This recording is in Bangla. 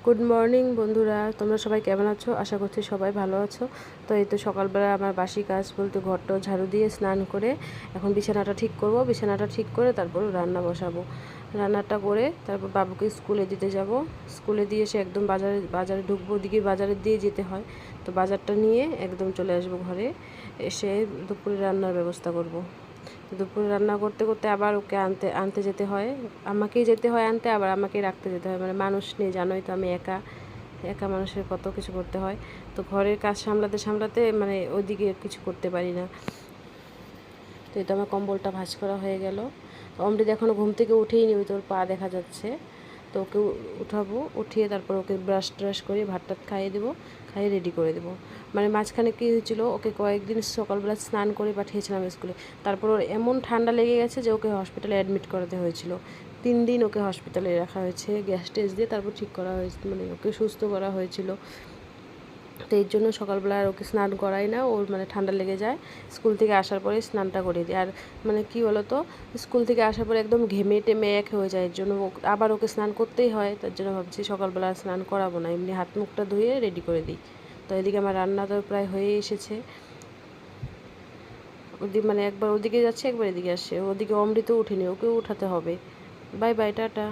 গুড মর্নিং বন্ধুরা, তোমরা সবাই কেমন আছো? আশা করছি সবাই ভালো আছো। তো এই তো সকালবেলা আমার বাসি কাজ বলতে ঘরটা ঝাড়ু দিয়ে স্নান করে এখন বিছানাটা ঠিক করব। বিছানাটা ঠিক করে তারপর রান্না বসাবো। রান্নাটা করে তারপর বাবুকে স্কুলে দিতে যাব। স্কুলে দিয়ে এসে একদম বাজারে ঢুকবো। ওদিকে বাজারে দিয়ে যেতে হয়, তো বাজারটা নিয়ে একদম চলে আসবো ঘরে। এসে দুপুরে রান্নার ব্যবস্থা করব। দুপুরে রান্না করতে করতে আবার ওকে আনতে আনতে যেতে হয়, আমাকেই যেতে হয় আনতে, আবার আমাকেই রাখতে যেতে হয়। মানে মানুষ নেই, জানোই তো আমি একা একা মানুষের কত কিছু করতে হয়। তো ঘরের কাজ সামলাতে সামলাতে মানে ওইদিকে কিছু করতে পারি না। তো এই তো আমার কম্বলটা ভাঁজ করা হয়ে গেল। অমৃত এখনও ঘুম থেকে উঠেইনি, ওই তোর পা দেখা যাচ্ছে। তো ওকে উঠাবো, উঠিয়ে তারপর ওকে ব্রাশ ট্রাশ করে ভাত টাত খাইয়ে দেবো, খাইয়ে রেডি করে দেবো। মানে মাঝখানে কী হয়েছিল, ওকে কয়েকদিন সকালবেলা স্নান করে পাঠিয়েছিলাম স্কুলে। তারপর ওর এমন ঠান্ডা লেগে গেছে যে ওকে হসপিটালে অ্যাডমিট করাতে হয়েছিল। 3 দিন ওকে হসপিটালে রাখা হয়েছে, গ্যাস টেস্ট দিয়ে তারপর ঠিক করা হয়েছে, মানে ওকে সুস্থ করা হয়েছিল। তো এর জন্য সকালবেলা আর ওকে স্নান করাই না, ওর মানে ঠান্ডা লেগে যায়। স্কুল থেকে আসার পরে স্নানটা করিয়ে দিই। আর মানে কী বলো তো, স্কুল থেকে আসার পরে একদম ঘেমে টেমে এক হয়ে যায়, এর জন্য আবার ওকে স্নান করতেই হয়। তার জন্য ভাবছি সকালবেলা আর স্নান করাবো না, এমনি হাত মুখটা ধুয়ে রেডি করে দিই। তো এদিকে আমার রান্না তো প্রায় হয়ে এসেছে। ওদিকে মানে একবার ওদিকে যাচ্ছে, একবার এদিকে আসছে। ওদিকে অমৃত উঠেনি, ওকেও উঠাতে হবে। Bye bye, tata.